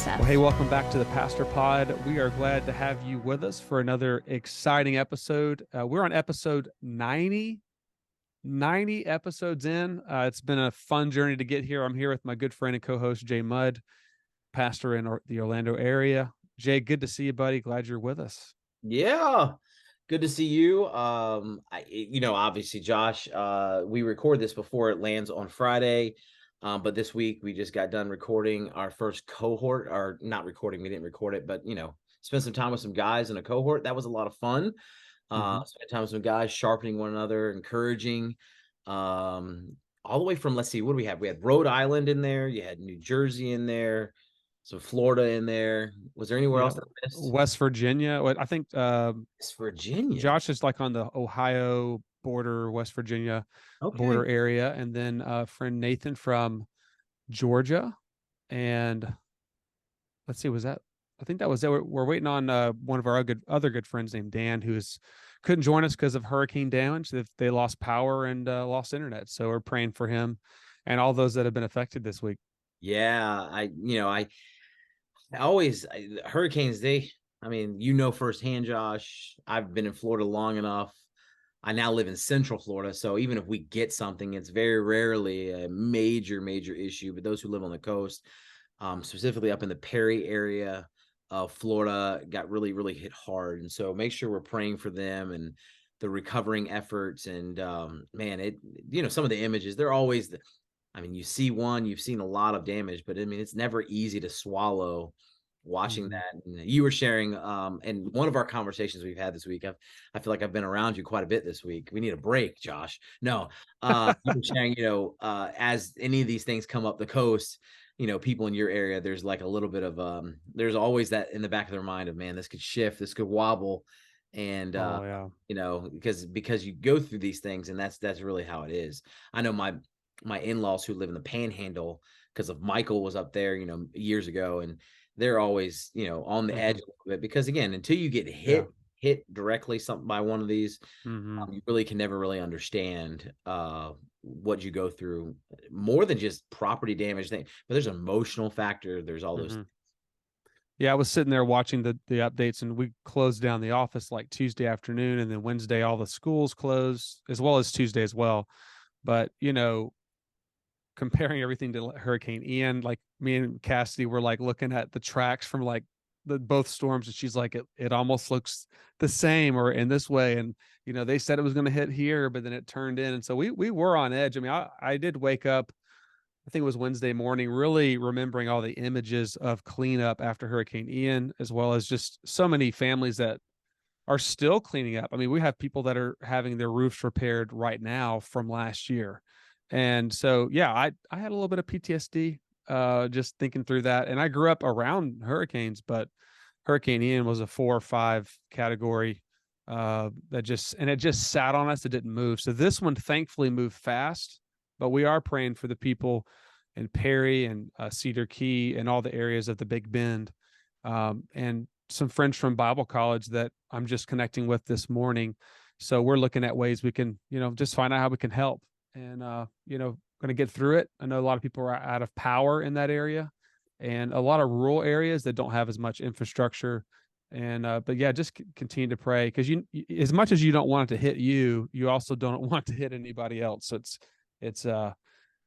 Well, Seth. hey, welcome back to the Pastor Pod. We are glad to have you with us for another exciting episode. We're on episode 90 episodes in. It's been a fun journey to get here. I'm here with my good friend and co-host, Jay Mudd, pastor in the Orlando area. Jay, good to see you, buddy. Glad you're with us. Yeah, good to see you. Obviously, Josh, we record this before it lands on Friday. But this week we just got done recording our first cohort, or not recording, we didn't record it, but spent some time with some guys in a cohort. That was a lot of fun. Spent time with some guys, sharpening one another, encouraging. All the way from, let's see, what do we have? We had Rhode Island in there, you had New Jersey in there, some Florida in there. Was there anywhere else that I missed? West Virginia. I think West Virginia. Josh is like on the Ohio border, West Virginia border area, and then friend Nathan from Georgia, and let's see, I think that was it. We're waiting on one of our other good friends named Dan, who's couldn't join us because of hurricane damage. They lost power and lost internet, so we're praying for him and all those that have been affected this week. Yeah, I always hurricanes. Firsthand, Josh. I've been in Florida long enough. I now live in Central Florida, so even if we get something, it's very rarely a major issue. But those who live on the coast, specifically up in the Perry area of Florida, got really hit hard. And so make sure we're praying for them and the recovering efforts. And some of the images, they're always you see one, you've seen a lot of damage, but it's never easy to swallow watching that. And you were sharing in one of our conversations we've had this week. I feel like I've been around you quite a bit this week. We need a break, Josh. No, you were sharing, as any of these things come up the coast, people in your area, there's like a little bit of there's always that in the back of their mind of, man, this could shift, this could wobble. And because you go through these things, and that's really how it is. I know my in-laws who live in the Panhandle, because of Michael was up there, years ago, and they're always, on the edge a little bit, because again, until you get hit directly something by one of these, you really can never really understand what you go through, more than just property damage thing, but there's an emotional factor. There's all those things. Yeah, I was sitting there watching the updates, and we closed down the office like Tuesday afternoon, and then Wednesday all the schools closed, as well as Tuesday as well. But comparing everything to Hurricane Ian, like me and Cassidy were like looking at the tracks from like both storms, and she's like, it almost looks the same or in this way. And they said it was going to hit here, but then it turned in, and so we were on edge. I did wake up, I think it was Wednesday morning, really remembering all the images of cleanup after Hurricane Ian, as well as just so many families that are still cleaning up. We have people that are having their roofs repaired right now from last year. And so, yeah, I had a little bit of PTSD just thinking through that. And I grew up around hurricanes, but Hurricane Ian was a 4 or 5 category it just sat on us. It didn't move. So this one thankfully moved fast, but we are praying for the people in Perry and Cedar Key and all the areas of the Big Bend, and some friends from Bible college that I'm just connecting with this morning. So we're looking at ways we can, just find out how we can help. And, going to get through it. I know a lot of people are out of power in that area, and a lot of rural areas that don't have as much infrastructure. And, but yeah, just continue to pray, because as much as you don't want it to hit you, you also don't want to hit anybody else. So it's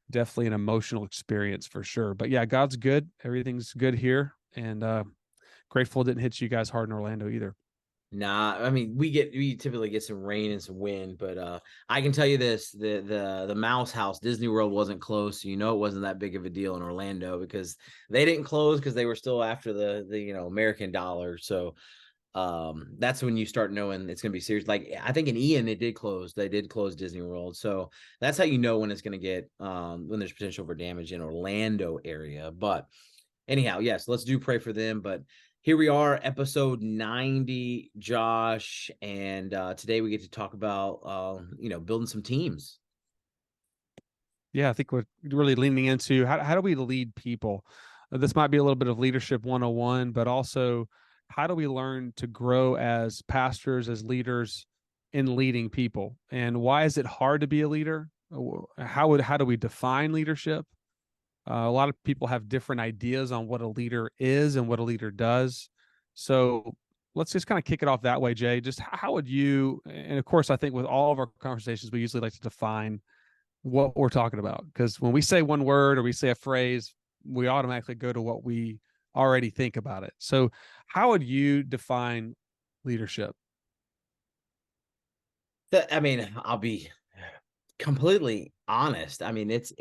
definitely an emotional experience for sure. But yeah, God's good. Everything's good here. And, grateful it didn't hit you guys hard in Orlando either. Nah, we typically get some rain and some wind, but I can tell you this: the Mouse House, Disney World, wasn't closed, so it wasn't that big of a deal in Orlando, because they didn't close because they were still after the American dollar. So that's when you start knowing it's going to be serious. Like, I think in Ian they did close Disney World, so that's how you know when it's going to get when there's potential for damage in Orlando area. But anyhow, yes, let's do pray for them. But here we are, episode 90, Josh, and today we get to talk about building some teams. Yeah, I think we're really leaning into how do we lead people. This might be a little bit of leadership 101, but also how do we learn to grow as pastors, as leaders in leading people? And why is it hard to be a leader? How do we define leadership? A lot of people have different ideas on what a leader is and what a leader does. So let's just kind of kick it off that way, Jay. Just how would you, and of course, I think with all of our conversations, we usually like to define what we're talking about. Because when we say one word or we say a phrase, we automatically go to what we already think about it. So how would you define leadership? I mean, I'll be completely honest. I mean, it's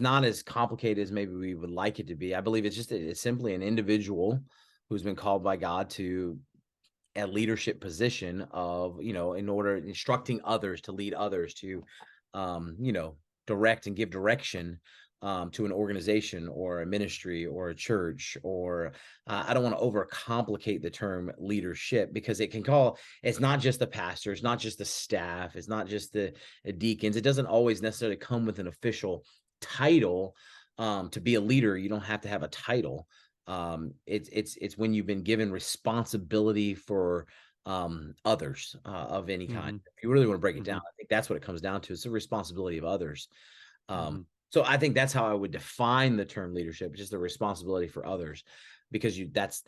not as complicated as maybe we would like it to be. I believe it's simply an individual who's been called by God to a leadership position of, in order instructing others to lead others to, direct and give direction to an organization or a ministry or a church, or I don't want to overcomplicate the term leadership, because it's not just the pastor, it's not just the staff, it's not just the deacons. It doesn't always necessarily come with an official title. To be a leader, you don't have to have a title. It's when you've been given responsibility for others of any kind. Mm-hmm. If you really want to break it down, Mm-hmm. I think that's what it comes down to. It's the responsibility of others. Mm-hmm. So I think that's how I would define the term leadership, just the responsibility for others, because that's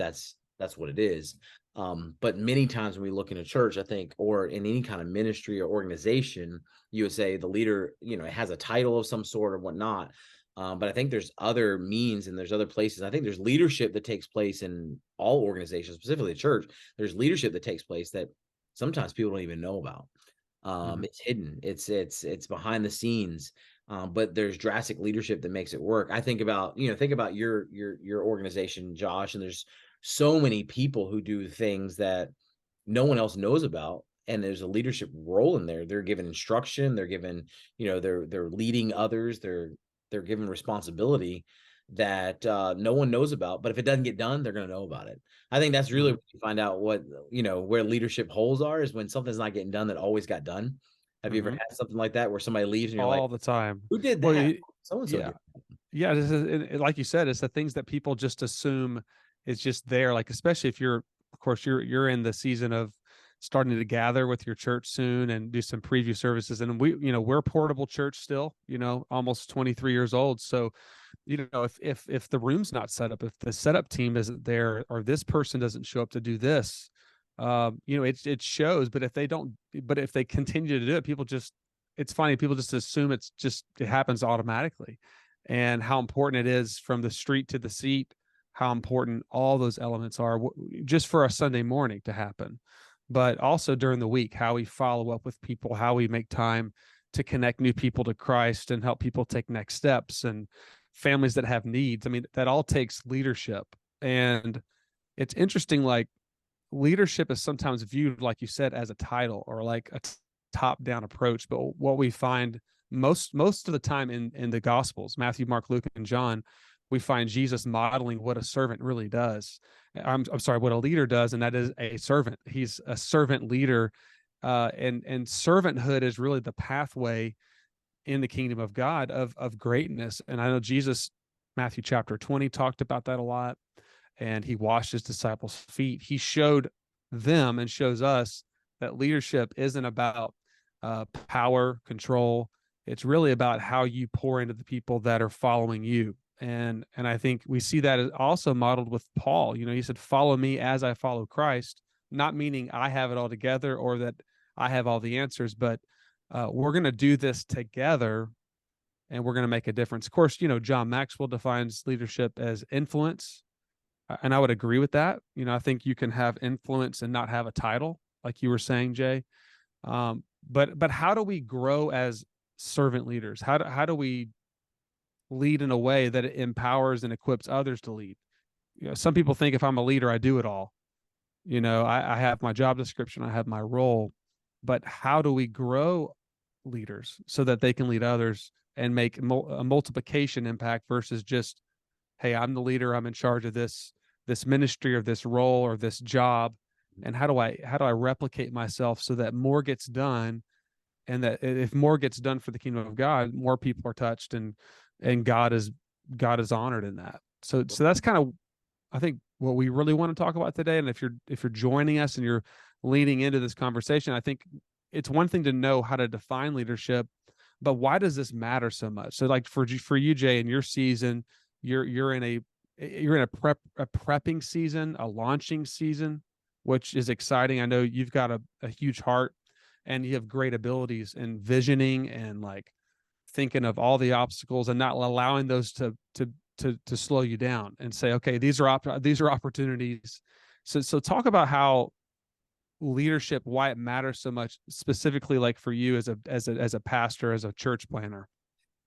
what it is. But many times when we look in a church, I think, or in any kind of ministry or organization, you would say the leader, it has a title of some sort or whatnot. But I think there's other means and there's other places. I think there's leadership that takes place in all organizations, specifically the church. There's leadership that takes place that sometimes people don't even know about. Mm-hmm. It's hidden. It's behind the scenes. But there's drastic leadership that makes it work. I think about, think about your organization, Josh, and there's so many people who do things that no one else knows about. And there's a leadership role in there. They're given instruction. They're given, they're leading others. They're given responsibility that no one knows about. But if it doesn't get done, they're going to know about it. I think that's really Mm-hmm. when you find out what, where leadership holes are, is when something's not getting done that always got done. Have you ever Mm-hmm. had something like that where somebody leaves and you're like, All the time. who did Well, that? So and so yeah, did. yeah. This is, like you said, it's the things that people just assume is just there. Like, especially if you're, of course, you're in the season of starting to gather with your church soon and do some preview services. And we're a portable church still, almost 23 years old. So, if the room's not set up, if the setup team isn't there, or this person doesn't show up to do this, it shows. But if they continue to do it, it's funny. People just assume it happens automatically, and how important it is from the street to the seat, how important all those elements are just for a Sunday morning to happen, but also during the week, how we follow up with people, how we make time to connect new people to Christ and help people take next steps, and families that have needs. I mean, that all takes leadership. And it's interesting, like, leadership is sometimes viewed, like you said, as a title or like a top-down approach. But what we find most of the time in the Gospels, Matthew, Mark, Luke, and John, we find Jesus modeling what a servant really does. I'm sorry, what a leader does, and that is a servant. He's a servant leader, and servanthood is really the pathway in the kingdom of God of greatness. And I know Jesus, Matthew chapter 20, talked about that a lot, and he washed his disciples' feet. He showed them and shows us that leadership isn't about power, control. It's really about how you pour into the people that are following you. And I think we see that also modeled with Paul. He said, "Follow me as I follow Christ," not meaning I have it all together or that I have all the answers, but we're going to do this together and we're going to make a difference. Of course, John Maxwell defines leadership as influence. And I would agree with that. I think you can have influence and not have a title, like you were saying, Jay. But how do we grow as servant leaders? How do we lead in a way that it empowers and equips others to lead? Some people think if I'm a leader, I do it all. I have my job description, I have my role, but how do we grow leaders so that they can lead others and make a multiplication impact versus just, hey, I'm the leader, I'm in charge of this ministry or this role or this job, and how do I replicate myself so that more gets done, and that if more gets done for the kingdom of God, more people are touched, and God is honored in that. So that's kind of, I think, what we really want to talk about today. And if you're joining us and you're leaning into this conversation, I think it's one thing to know how to define leadership, but why does this matter so much? So like for you, Jay, in your season, you're in a prepping season, a launching season, which is exciting. I know you've got a huge heart and you have great abilities in visioning and like thinking of all the obstacles and not allowing those to slow you down and say, okay, these are opportunities. So talk about how leadership, why it matters so much, specifically like for you as a pastor, as a church planner.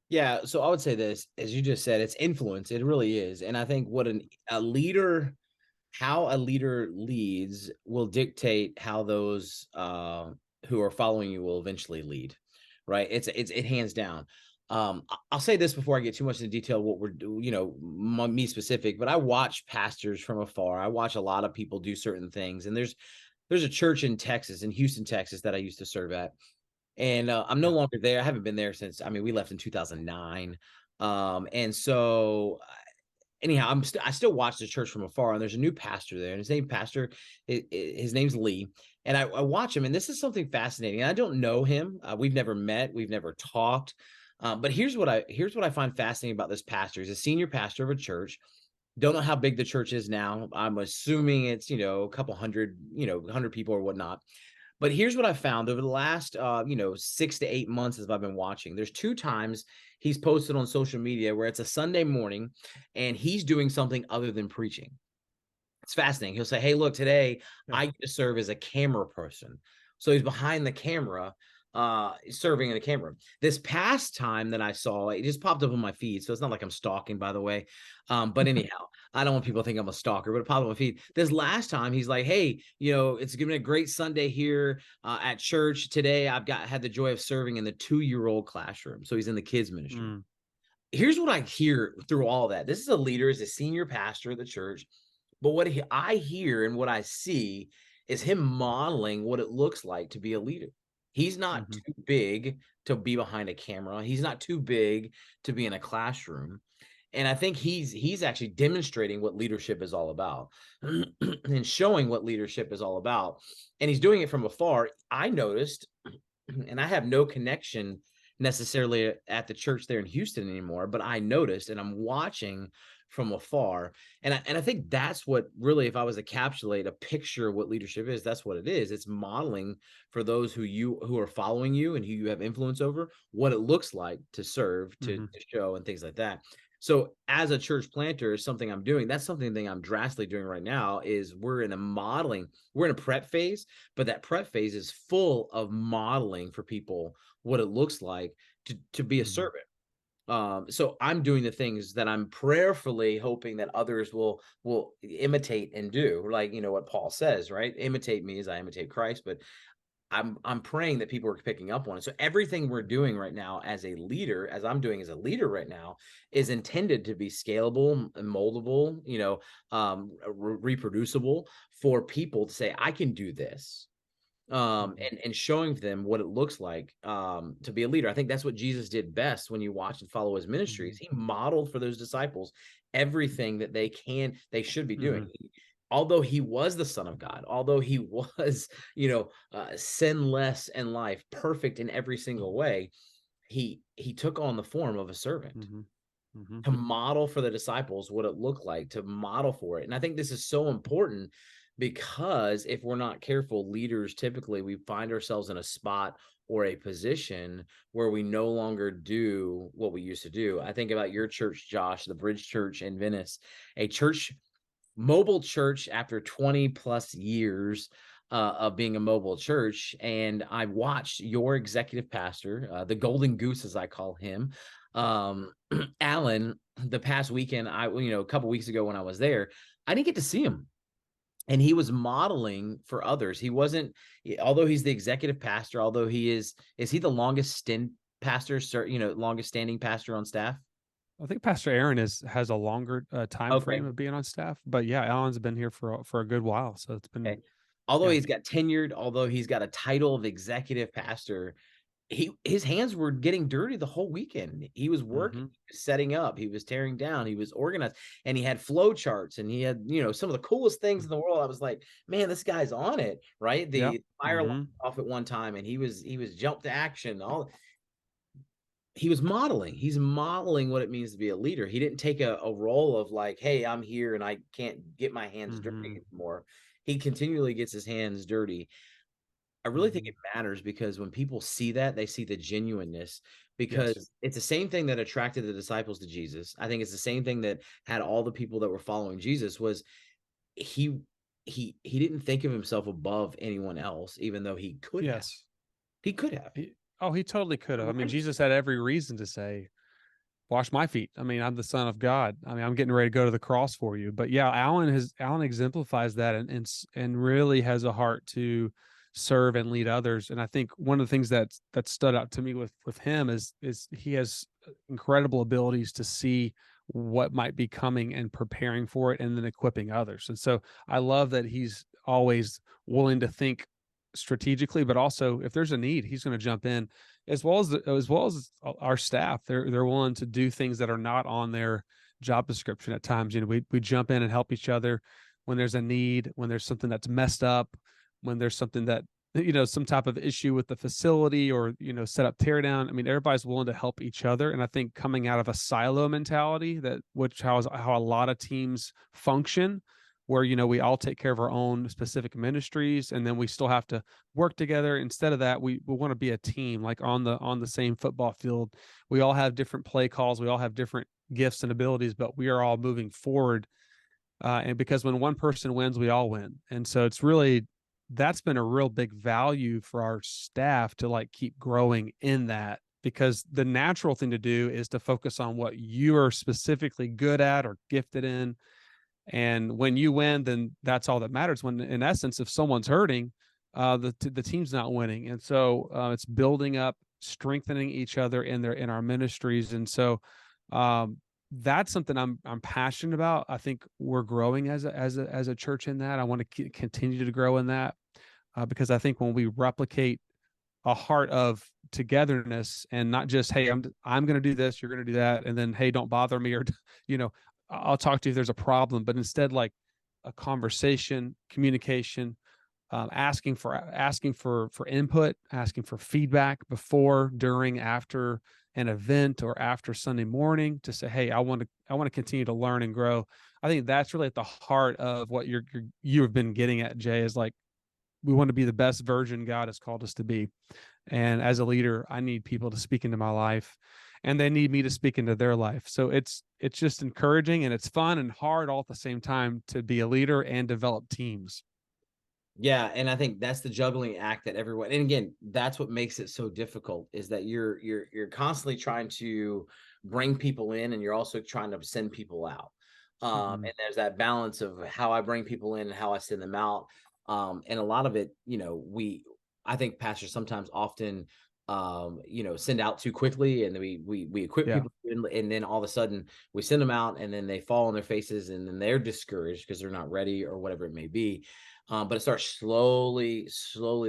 Yeah, so I would say this, as you just said, it's influence. It really is. And I think what a leader, how a leader leads will dictate how those who are following you will eventually lead, right? It hands down. I'll say this before I get too much into detail what we're doing, me specific, but I watch pastors from afar. I watch a lot of people do certain things, and there's a church in Texas, in Houston, Texas, that I used to serve at, and I'm no Yeah. longer there. I haven't been there since, I mean, we left in 2009. And so anyhow, I still watch the church from afar, and there's a new pastor there, and his name's Lee, and I watch him, and this is something fascinating. I don't know him. We've never met, we've never talked. But here's what I find fascinating about this pastor. He's a senior pastor of a church. Don't know how big the church is now. I'm assuming it's, a couple hundred, 100 people or whatnot. But here's what I found over the last, 6 to 8 months as I've been watching. There's 2 times he's posted on social media where it's a Sunday morning and he's doing something other than preaching. It's fascinating. He'll say, "Hey, look, today Yeah. I get to serve as a camera person." So he's behind the camera, serving in the camera. This past time that I saw, it just popped up on my feed. So it's not like I'm stalking, by the way. But anyhow, I don't want people to think I'm a stalker, but it popped up on my feed. This last time he's like, "Hey, it's gonna be a great Sunday here at church. Today I've had the joy of serving in the 2-year-old classroom." So he's in the kids ministry. Mm. Here's what I hear through all that. This is a leader, is a senior pastor of the church. But what I hear and what I see is him modeling what it looks like to be a leader. He's not Mhm. too big to be behind a camera. He's not too big to be in a classroom. And I think he's actually demonstrating what leadership is all about and showing what leadership is all about. And he's doing it from afar. I noticed, and I have no connection necessarily at the church there in Houston anymore, but I noticed and I'm watching from afar. And I think that's what really, if I was to encapsulate a picture of what leadership is, that's what it is. It's modeling for those who are following you and who you have influence over, what it looks like to serve, to Mhm. show, and things like that. So as a church planter, something I'm doing, that's something I'm drastically doing right now, is we're in a prep phase, but that prep phase is full of modeling for people what it looks like to be a Mhm. servant. So I'm doing the things that I'm prayerfully hoping that others will imitate and do, like, what Paul says, right? Imitate me as I imitate Christ. But I'm praying that people are picking up on it. So everything we're doing right now as a leader, as I'm doing as a leader right now, is intended to be scalable and moldable, reproducible, for people to say, I can do this. Mhm. And showing them what it looks like to be a leader. I think that's what Jesus did best when you watch and follow his ministries. Mhm. He modeled for those disciples everything that they should be doing. Mhm. Although he was the Son of God, although he was, sinless in life, perfect in every single way, he took on the form of a servant Mhm. Mhm. to model for the disciples what it looked like, to model for it. And I think this is so important, because if we're not careful, leaders, typically we find ourselves in a spot or a position where we no longer do what we used to do. I think about your church, Josh, the Bridge Church in Venice, a church, mobile church, after 20 plus years of being a mobile church. And I watched your executive pastor, the golden goose, as I call him, Alan, the past weekend. A couple weeks ago when I was there, I didn't get to see him. And he was modeling for others. He wasn't, although he's the executive pastor, although is he the longest longest standing pastor on staff? I think Pastor Aaron has a longer time Okay. frame of being on staff, but yeah, Alan's been here for a good while, so it's been Okay. Although yeah. he's got tenured, although he's got a title of executive pastor, his hands were getting dirty the whole weekend. He was working, Mm-hmm. setting up, he was tearing down, he was organized, and he had flow charts, and he had, some of the coolest things in the world. I was like, man, this guy's on it, right? Yep. The fire alarm Mm-hmm. off at one time, and he was jump to action. All he's modeling what it means to be a leader. He didn't take a role of like, hey, I'm here and I can't get my hands dirty Mhm. anymore. He continually gets his hands dirty. I really think Mhm. it matters because when people see that, they see the genuineness, Yes. because it's the same thing that attracted the disciples to Jesus. I think it's the same thing that had all the people that were following Jesus was he he didn't think of himself above anyone else, even though he could have. Yes. He could have. He totally could have. I mean, Right. Jesus had every reason to say, wash my feet. I mean, I'm the son of God. I mean, I'm getting ready to go to the cross for you. But yeah, Alan exemplifies that and really has a heart to serve and lead others. And I think one of the things that stood out to me with him is he has incredible abilities to see what might be coming and preparing for it and then equipping others. And so I love that he's always willing to think strategically, but also if there's a need, he's going to jump in, as well as our staff. They're willing to do things that are not on their job description at times. You know, we jump in and help each other when there's a need, when there's something that's messed up, when there's something that, you know, some type of issue with the facility or, you know, set up tear down. I mean, everybody's willing to help each other. And I think coming out of a silo mentality, that which how a lot of teams function, where, you know, we all take care of our own specific ministries and then we still have to work together. Instead of that, we want to be a team, like on the same football field. We all have different play calls, we all have different gifts and abilities, but we are all moving forward. And because when one person wins, we all win. And so it's really, that's been a real big value for our staff to like keep growing in that, because the natural thing to do is to focus on what you are specifically good at or gifted in. And when you win, then that's all that matters. When in essence, if someone's hurting, the team's not winning. And so it's building up, strengthening each other in our ministries. And so um, that's something I'm passionate about. I think we're growing as a church in that. I want to continue to grow in that, because I think when we replicate a heart of togetherness and not just, hey, I'm going to do this, you're going to do that, and then, hey, don't bother me, or you know, I'll talk to you if there's a problem, but instead like a conversation, communication, asking for input, asking for feedback before, during, after an event or after Sunday morning, to say, hey, I want to continue to learn and grow. I think that's really at the heart of what you have been getting at, Jay, is like, we want to be the best version God has called us to be. And as a leader, I need people to speak into my life and they need me to speak into their life. So it's just encouraging and it's fun and hard all at the same time to be a leader and develop teams. Yeah, and I think that's the juggling act that everyone, and again, that's what makes it so difficult, is that you're constantly trying to bring people in and you're also trying to send people out. Mm-hmm. And there's that balance of how I bring people in and how I send them out. And a lot of it, I think pastors sometimes often send out too quickly, and then we equip Yeah. people, and then all of a sudden we send them out and then they fall on their faces and then they're discouraged because they're not ready or whatever it may be. But it starts slowly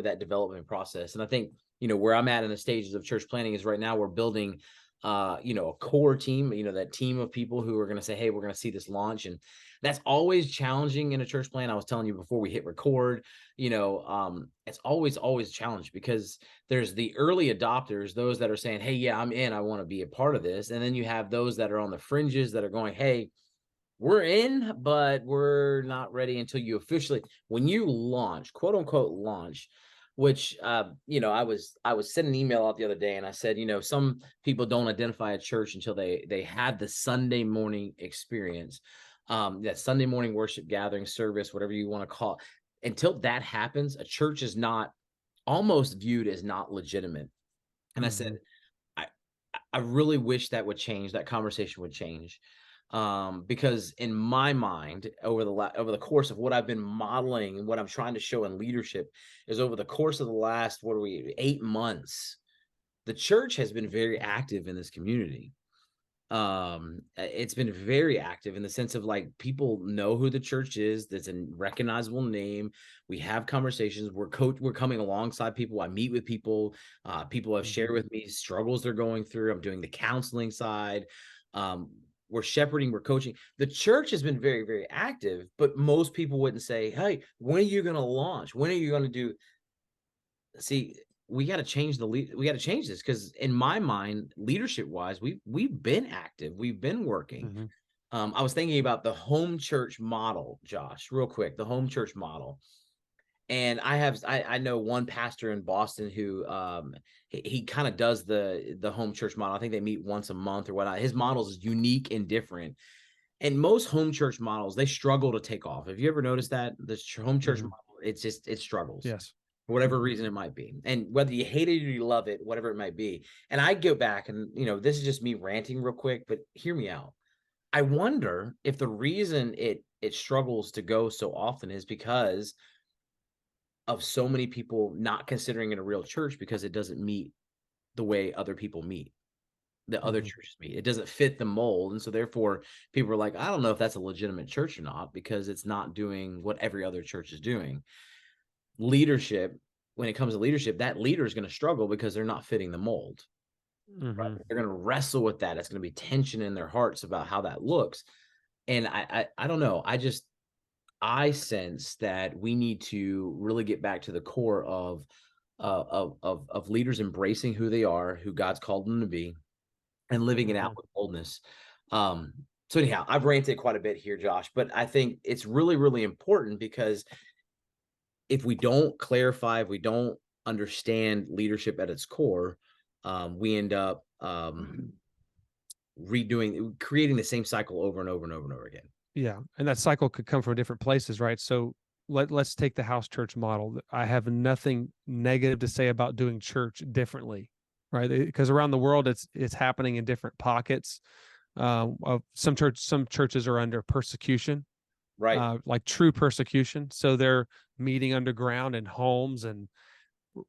that development process. And I think, where I'm at in the stages of church planning is right now we're building, a core team, that team of people who are going to say, hey, we're going to see this launch. And that's always challenging in a church plan. I was telling you before we hit record, it's always challenged because there's the early adopters, those that are saying, hey, yeah, I'm in, I want to be a part of this. And then you have those that are on the fringes that are going, hey, we're in, but we're not ready until you officially, when you launch, quote unquote launch, which I was sending an email out the other day and I said, some people don't identify a church until they have the Sunday morning experience, that Sunday morning worship gathering service, whatever you want to call it. Until that happens, a church is not, almost viewed as not legitimate. And I said, Mm-hmm. I I really wish that would change, that conversation would change. Because in my mind, over the course of what I've been modeling and what I'm trying to show in leadership, is over the course of the last, what are we, 8 months, the church has been very active in this community. It's been very active in the sense of like people know who the church is. That's a recognizable name. We have conversations. We're coming alongside people. I meet with people. People have shared Mm-hmm. with me struggles they're going through. I'm doing the counseling side. We're shepherding, we're coaching. The church has been very, very active, but most people wouldn't say, hey, when are you going to launch? When are you going to do? See, we got to change we got to change this, because in my mind, leadership wise, we've been active, we've been working. Mhm. I was thinking about the home church model, Josh, real quick, the home church model. And I know one pastor in Boston who he kind of does the home church model. I think they meet once a month or whatnot. His model is unique and different. And most home church models, they struggle to take off. Have you ever noticed that the home church Mhm. model, it struggles Yes. for whatever reason it might be, and whether you hate it or you love it, whatever it might be. And I go back, and this is just me ranting real quick, but hear me out. I wonder if the reason it struggles to go so often is because of so many people not considering it a real church, because it doesn't meet the way other people meet, the other Mhm. churches meet. It doesn't fit the mold. And so therefore people are like, I don't know if that's a legitimate church or not, because it's not doing what every other church is doing. Leadership, when it comes to leadership, that leader is going to struggle because they're not fitting the mold. Right? Mhm. They're going to wrestle with that. It's going to be tension in their hearts about how that looks. And I don't know. I sense that we need to really get back to the core of leaders embracing who they are, who God's called them to be, and living it out Mhm. with boldness. Um, so anyhow, I've ranted quite a bit here, Josh, but I think it's really, really important, because if we don't clarify, if we don't understand leadership at its core, we end up creating the same cycle over and over and over and over again. Yeah, and that cycle could come from different places, right? So let's take the house church model. I have nothing negative to say about doing church differently, right? Because around the world, it's happening in different pockets. Of some churches are under persecution, Right. like true persecution. So they're meeting underground in homes and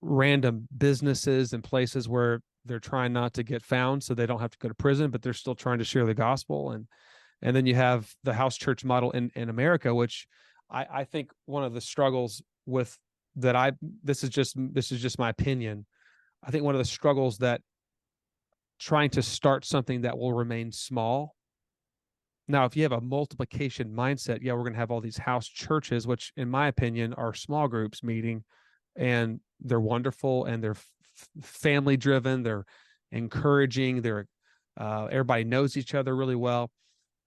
random businesses and places where they're trying not to get found, so they don't have to go to prison, but they're still trying to share the gospel. And then you have the house church model in America, which I think one of the struggles with that I this is just my opinion. I think one of the struggles that trying to start something that will remain small. Now, if you have a multiplication mindset, yeah, we're going to have all these house churches, which in my opinion are small groups meeting, and they're wonderful and they're family driven. They're encouraging. They're everybody knows each other really well.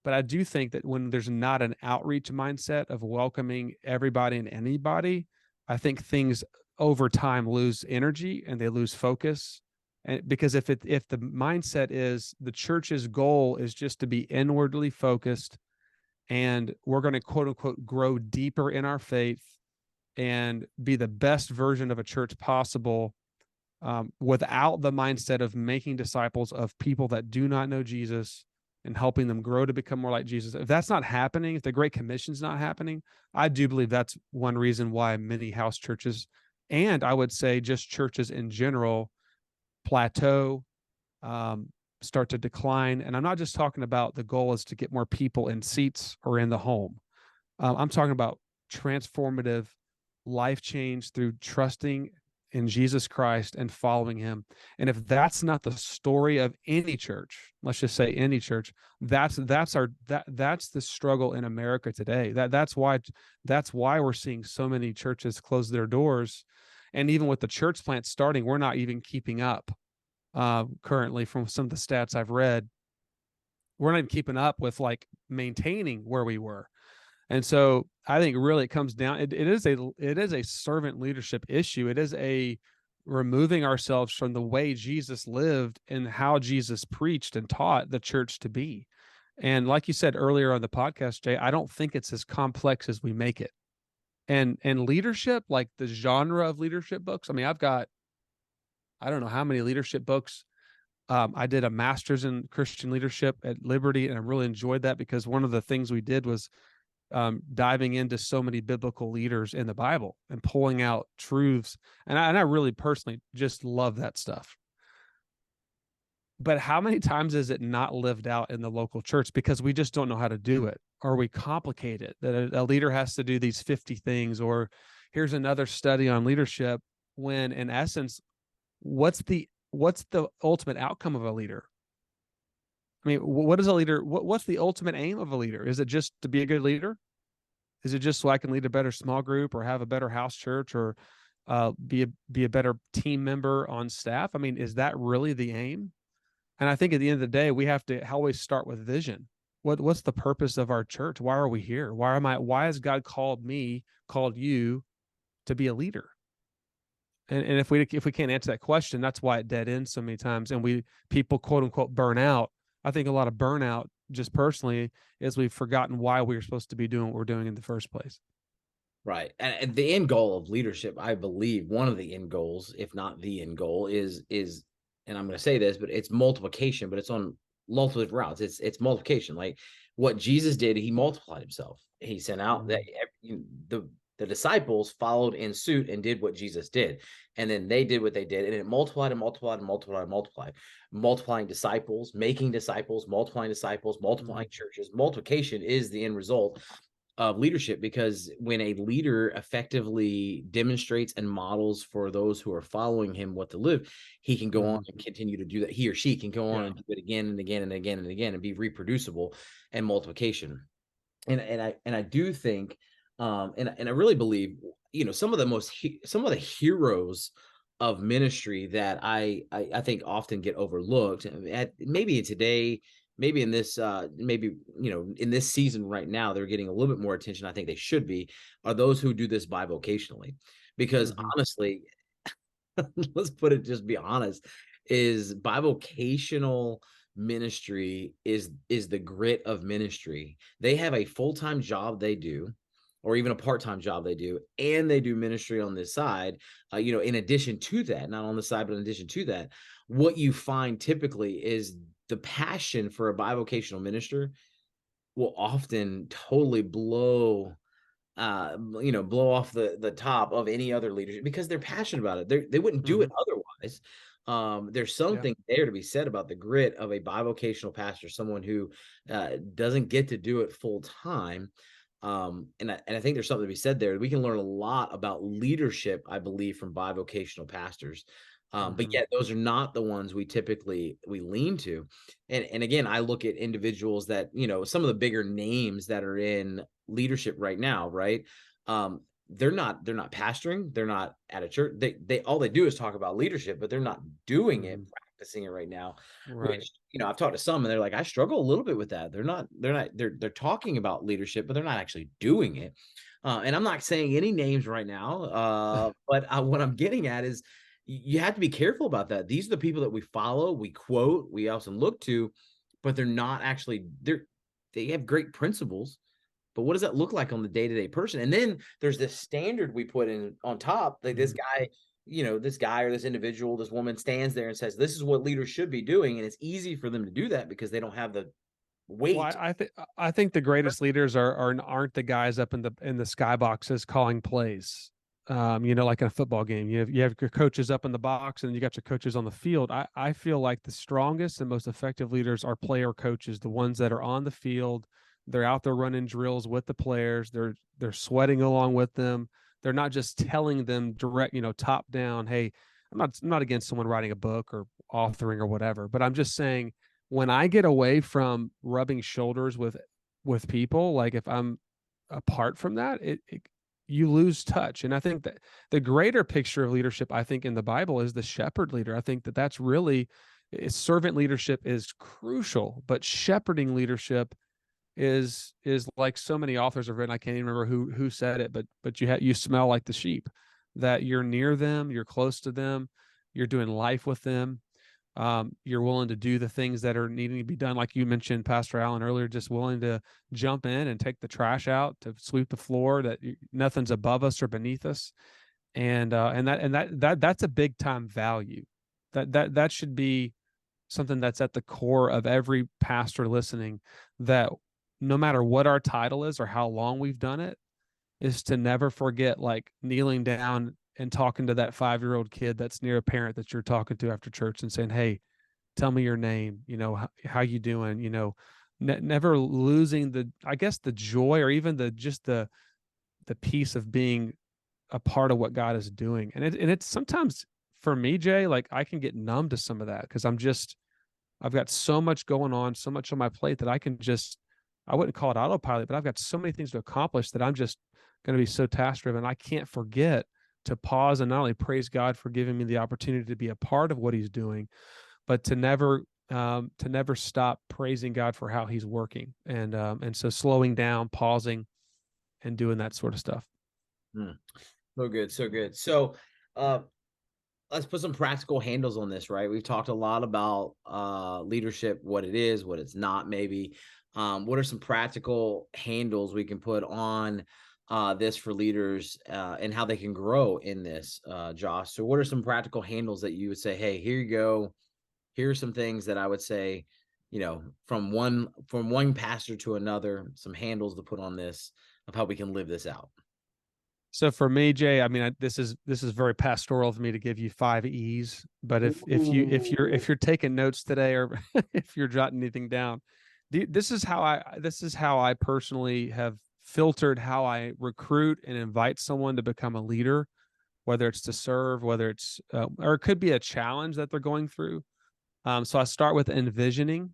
But I do think that when there's not an outreach mindset of welcoming everybody and anybody, I think things over time lose energy and they lose focus. And because if the mindset is the church's goal is just to be inwardly focused and we're going to quote unquote grow deeper in our faith and be the best version of a church possible, without the mindset of making disciples of people that do not know Jesus and helping them grow to become more like Jesus. If that's not happening, if the Great Commission's not happening, I do believe that's one reason why many house churches, and I would say just churches in general, plateau, um, start to decline. And I'm not just talking about the goal is to get more people in seats or in the home. I'm talking about transformative life change through trusting in Jesus Christ and following him. And if that's not the story of any church, let's just say any church, that's the struggle in America today. That's why we're seeing so many churches close their doors. And even with the church plant starting, we're not even keeping up currently from some of the stats I've read. We're not even keeping up with like maintaining where we were. And so I think really it comes down, it is a servant leadership issue. It is a removing ourselves from the way Jesus lived and how Jesus preached and taught the church to be. And like you said earlier on the podcast, Jay, I don't think it's as complex as we make it. And leadership, like the genre of leadership books. I mean, I don't know how many leadership books. I did a master's in Christian leadership at Liberty, and I really enjoyed that because one of the things we did was diving into so many biblical leaders in the Bible and pulling out truths. And I really personally just love that stuff. But how many times is it not lived out in the local church because we just don't know how to do it, or we complicate it that a leader has to do these 50 things, or here's another study on leadership, when in essence, what's the ultimate outcome of a leader? I mean, what is a leader? What's the ultimate aim of a leader? Is it just to be a good leader? Is it just so I can lead a better small group or have a better house church or be a better team member on staff. I mean, is that really the aim? And I think at the end of the day, we have to always start with vision. What's the purpose of our church? Why are we here? Why has God called me, called you to be a leader? And if we can't answer that question, that's why it dead ends so many times. And people quote unquote burn out. I think a lot of burnout, just personally, is we've forgotten why we were supposed to be doing what we're doing in the first place. Right. And the end goal of leadership, I believe one of the end goals, if not the end goal, is, and I'm going to say this, but it's multiplication, but it's on multiple routes. It's multiplication. Like what Jesus did, he multiplied himself. He sent out that the disciples followed in suit and did what Jesus did. And then they did what they did. And it multiplied and multiplied and multiplied and multiplied. Multiplying disciples, making disciples, multiplying churches. Multiplication is the end result of leadership, because when a leader effectively demonstrates and models for those who are following him what to live, he can go on and continue to do that. He or she can go on and do it again and again and again and again and be reproducible and multiplication. And I do think, and I really believe, some of the heroes of ministry that I think often get overlooked, maybe today, maybe in this in this season right now, they're getting a little bit more attention. I think they should be, are those who do this bivocationally, because honestly, let's put it, just be honest, is bivocational ministry is the grit of ministry. They have a full-time job they do, or even a part-time job they do, and they do ministry on this side, in addition to that, not on the side, but in addition to that. What you find typically is the passion for a bivocational minister will often totally blow off the top of any other leadership, because they're passionate about it. They wouldn't do it otherwise. There's something there to be said about the grit of a bivocational pastor, someone who doesn't get to do it full time. And I think there's something to be said there. We can learn a lot about leadership, I believe, from bivocational pastors. But yet those are not the ones we typically lean to. And again, I look at individuals that, some of the bigger names that are in leadership right now, right? They're not pastoring, they're not at a church. They all they do is talk about leadership, but they're not doing it, practicing it right now. Right. Which, I've talked to some and they're like, I struggle a little bit with that. They're talking about leadership, but they're not actually doing it. And I'm not saying any names right now, but what I'm getting at is, you have to be careful about that. These are the people that we follow, we quote, we also look to, but they're not actually, they have great principles, but what does that look like on the day-to-day person? And then there's this standard we put in on top, like this guy, this guy or this individual, this woman stands there and says, this is what leaders should be doing. And it's easy for them to do that because they don't have the weight. Well, I think the greatest leaders aren't the guys up in the skyboxes calling plays. Like in a football game, you have your coaches up in the box and you got your coaches on the field. I feel like the strongest and most effective leaders are player coaches, the ones that are on the field. They're out there running drills with the players. They're sweating along with them. They're not just telling them direct, top down, hey, I'm not against someone writing a book or authoring or whatever, but I'm just saying, when I get away from rubbing shoulders with people, like if I'm apart from that, you lose touch. And I think that the greater picture of leadership, I think in the Bible, is the shepherd leader. I think that's really, servant leadership is crucial, but shepherding leadership is like so many authors have written. I can't even remember who said it, but you smell like the sheep, that you're near them, you're close to them, you're doing life with them. You're willing to do the things that are needing to be done. Like you mentioned, Pastor Allen, earlier, just willing to jump in and take the trash out, to sweep the floor, that nothing's above us or beneath us. And that's a big time value. That should be something that's at the core of every pastor listening, that no matter what our title is or how long we've done it, is to never forget, like kneeling down and talking to that 5-year-old kid that's near a parent that you're talking to after church and saying, hey, tell me your name, how you doing, never losing the joy, or even the piece of being a part of what God is doing. And it's sometimes, for me, Jay, like I can get numb to some of that, because I've got so much going on, so much on my plate, that I wouldn't call it autopilot, but I've got so many things to accomplish that I'm just going to be so task driven. I can't forget to pause and not only praise God for giving me the opportunity to be a part of what he's doing, but to never stop praising God for how he's working. And so slowing down, pausing, and doing that sort of stuff. So good, so good. So uh let's put some practical handles on this, right? We've talked a lot about leadership, what it is, what it's not, maybe. What are some practical handles we can put on this for leaders and how they can grow in this, Josh? So what are some practical handles that you would say, hey, here you go. Here are some things that I would say, from one pastor to another, some handles to put on this of how we can live this out. So for me, Jay, I mean, this is very pastoral of me to give you 5 E's. But if you're taking notes today, or if you're jotting anything down, this is how I personally have filtered how I recruit and invite someone to become a leader, whether it's to serve, whether it's or it could be a challenge that they're going through. So I start with envisioning.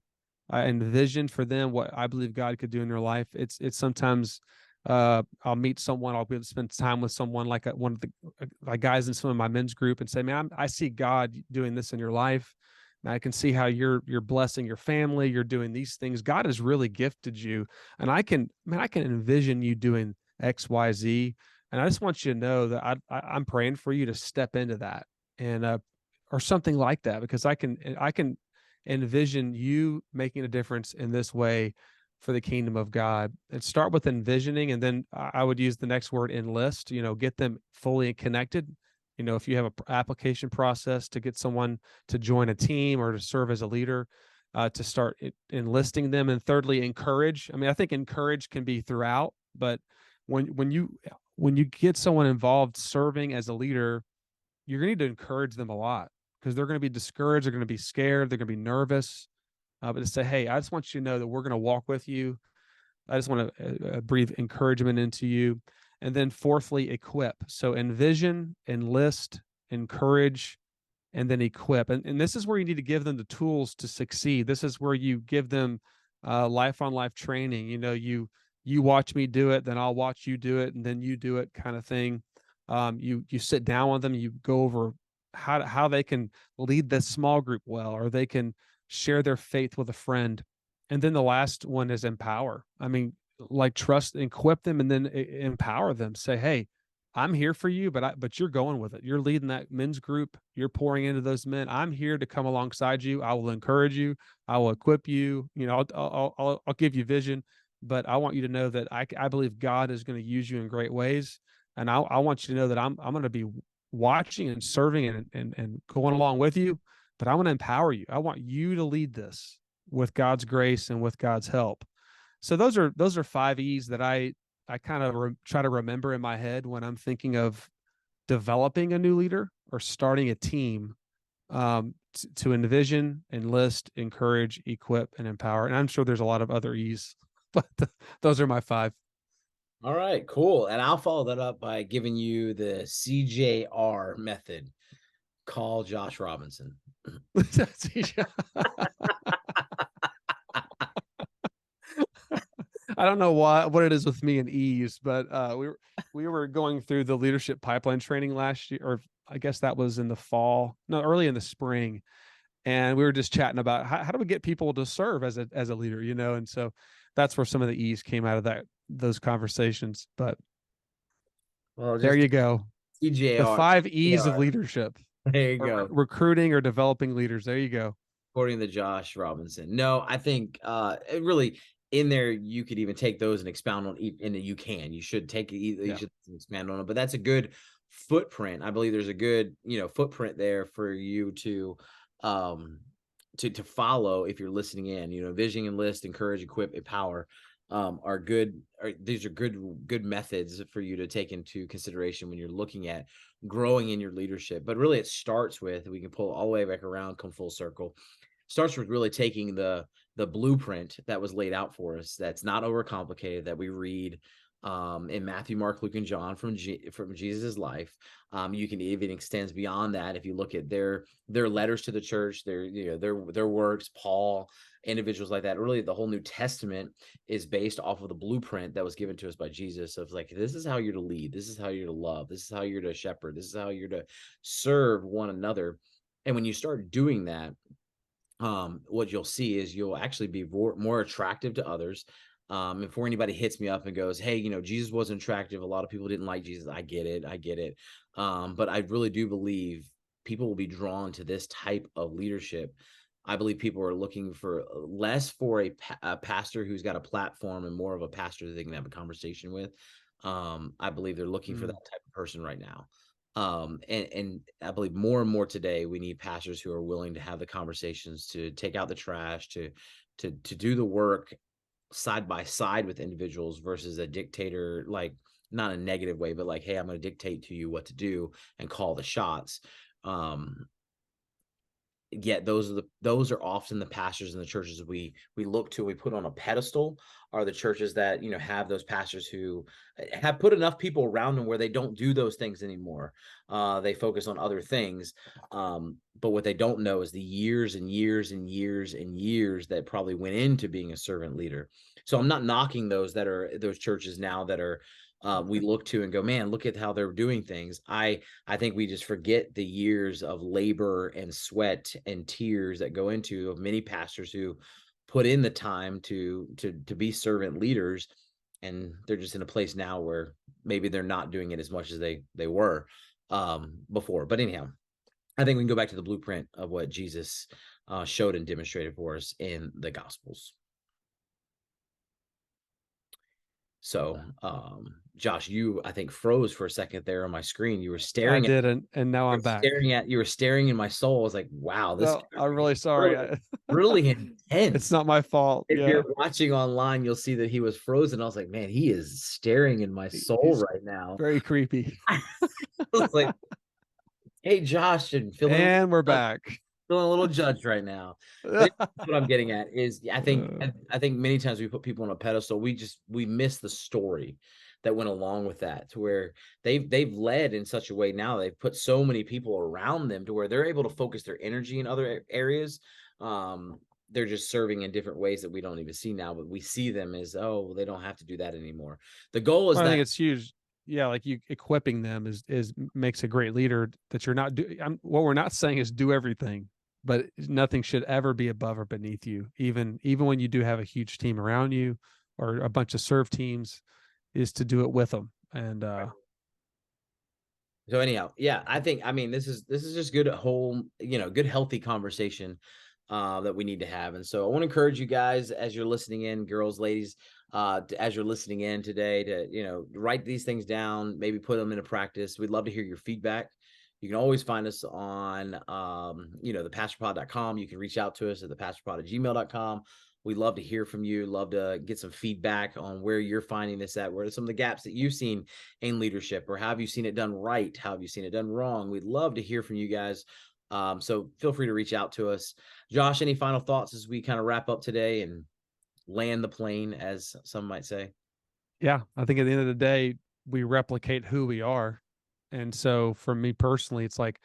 I envision for them what I believe God could do in their life. It's sometimes I'll meet someone, I'll be able to spend time with someone like one of the like guys in some of my men's group and say, man, I see God doing this in your life. And I can see how you're blessing your family. You're doing these things. God has really gifted you, and I can envision you doing X, Y, Z. And I just want you to know that I'm praying for you to step into that, and or something like that, because I can envision you making a difference in this way for the kingdom of God. And start with envisioning, and then I would use the next word, enlist. Get them fully connected. If you have a application process to get someone to join a team or to serve as a leader, to start enlisting them. And thirdly, encourage. I mean, I think encourage can be throughout, but when you get someone involved serving as a leader, you're going to need to encourage them a lot, because they're going to be discouraged, they're going to be scared, they're going to be nervous. But to say, hey, I just want you to know that we're going to walk with you. I just want to breathe encouragement into you. And then fourthly, equip. So envision, enlist, encourage, and then equip. And this is where you need to give them the tools to succeed. This is where you give them life on life training. You watch me do it, then I'll watch you do it, and then you do it, kind of thing. You sit down with them, you go over how they can lead this small group well, or they can share their faith with a friend. And then the last one is empower. I mean, like, trust, equip them, and then empower them. Say, hey, I'm here for you, but you're going with it. You're leading that men's group. You're pouring into those men. I'm here to come alongside you. I will encourage you. I will equip you. I'll give you vision, but I want you to know that I believe God is going to use you in great ways. And I want you to know that I'm going to be watching and serving and going along with you, but I want to empower you. I want you to lead this with God's grace and with God's help. So those are 5 E's that I kind of try to remember in my head when I'm thinking of developing a new leader or starting a team, to envision, enlist, encourage, equip, and empower. And I'm sure there's a lot of other E's, but those are my 5. All right, cool. And I'll follow that up by giving you the CJR method. Call Josh Robinson. I don't know what it is with me and E's, but we were going through the leadership pipeline training last year, or I guess that was in the fall, no, early in the spring, and we were just chatting about how do we get people to serve as a leader, and so that's where some of the E's came out of those conversations. But well, there you go, CJR, the 5 E's of leadership. There you go. Recruiting or developing leaders. There you go. According to Josh Robinson. No, I think it really in there you could even take those and expound on, and you should take it, you should expand on it. But that's a good footprint. I believe there's a good footprint there for you to follow if you're listening in. Vision, enlist, encourage, equip, empower are good. These are good methods for you to take into consideration when you're looking at growing in your leadership. But really, it starts with, we can pull all the way back around, come full circle. Starts with really taking the blueprint that was laid out for us. That's not overcomplicated. That we read in Matthew, Mark, Luke, and John from Jesus' life. You can even extends beyond that if you look at their letters to the church, their works, Paul, individuals like that. Really, the whole New Testament is based off of the blueprint that was given to us by Jesus of like, this is how you're to lead, this is how you're to love, this is how you're to shepherd, this is how you're to serve one another. And when you start doing that, what you'll see is you'll actually be more attractive to others. Before anybody hits me up and goes, hey, Jesus wasn't attractive, a lot of people didn't like Jesus, I get it. But I really do believe people will be drawn to this type of leadership. I believe people are looking for less for a pastor who's got a platform and more of a pastor that they can have a conversation with. I believe they're looking for that type of person right now. And I believe more and more today, we need pastors who are willing to have the conversations, to take out the trash, to do the work side by side with individuals versus a dictator, like not a negative way, but like, hey, I'm going to dictate to you what to do and call the shots. Yet those are often the pastors in the churches we look to, we put on a pedestal, are the churches that have those pastors who have put enough people around them where they don't do those things anymore. They focus on other things, but what they don't know is the years and years and years and years that probably went into being a servant leader. So I'm not knocking those churches now that are we look to and go, man, look at how they're doing things. I think we just forget the years of labor and sweat and tears that go into of many pastors who put in the time to be servant leaders, and they're just in a place now where maybe they're not doing it as much as they were before. But anyhow, I think we can go back to the blueprint of what Jesus showed and demonstrated for us in the Gospels. So, Josh, you, I think, froze for a second there on my screen. You were staring. I didn't, and now I'm back. You were staring in my soul. I was like, wow, this. No, I'm really sorry. Really intense. It's not my fault. If you're watching online, you'll see that he was frozen. I was like, man, he is staring in my soul right now. Very creepy. I was like, hey, Josh, and we're back. Feeling a little judged right now. What I'm getting at is I think many times we put people on a pedestal, we miss the story that went along with that, to where they've led in such a way now, they've put so many people around them to where they're able to focus their energy in other areas. They're just serving in different ways that we don't even see now, but we see them as, oh, they don't have to do that anymore. The goal is I think it's huge. Yeah, like you equipping them is makes a great leader. That you're not what we're not saying is do everything, but nothing should ever be above or beneath you. Even when you do have a huge team around you or a bunch of serve teams, is to do it with them. And so anyhow, yeah, I mean, this is just good good healthy conversation that we need to have. And so I want to encourage you guys, as you're listening in, girls, ladies, as you're listening in today, to write these things down, maybe put them into practice. We'd love to hear your feedback. You can always find us on thepastorpod.com. You can reach out to us at thepastorpod@gmail.com. We'd love to hear from you. Love to get some feedback on where you're finding this at. Where are some of the gaps that you've seen in leadership, or how have you seen it done right? How have you seen it done wrong? We'd love to hear from you guys. So feel free to reach out to us. Josh, any final thoughts as we kind of wrap up today and land the plane, as some might say? Yeah, I think at the end of the day, we replicate who we are. And so for me personally, it's like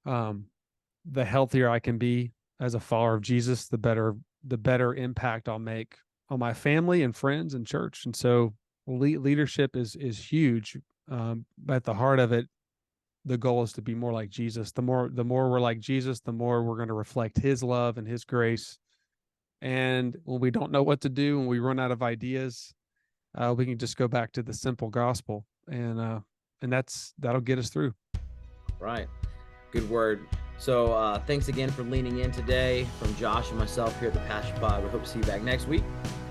the healthier I can be as a follower of Jesus, the better impact I'll make on my family and friends and church. And so leadership is huge. But at the heart of it, the goal is to be more like Jesus. The more we're like Jesus, the more we're going to reflect his love and his grace. And when we don't know what to do, when we run out of ideas, we can just go back to the simple gospel, and that'll get us through. Right. Good word. So thanks again for leaning in today. From Josh and myself here at the Pastor Pod, we hope to see you back next week.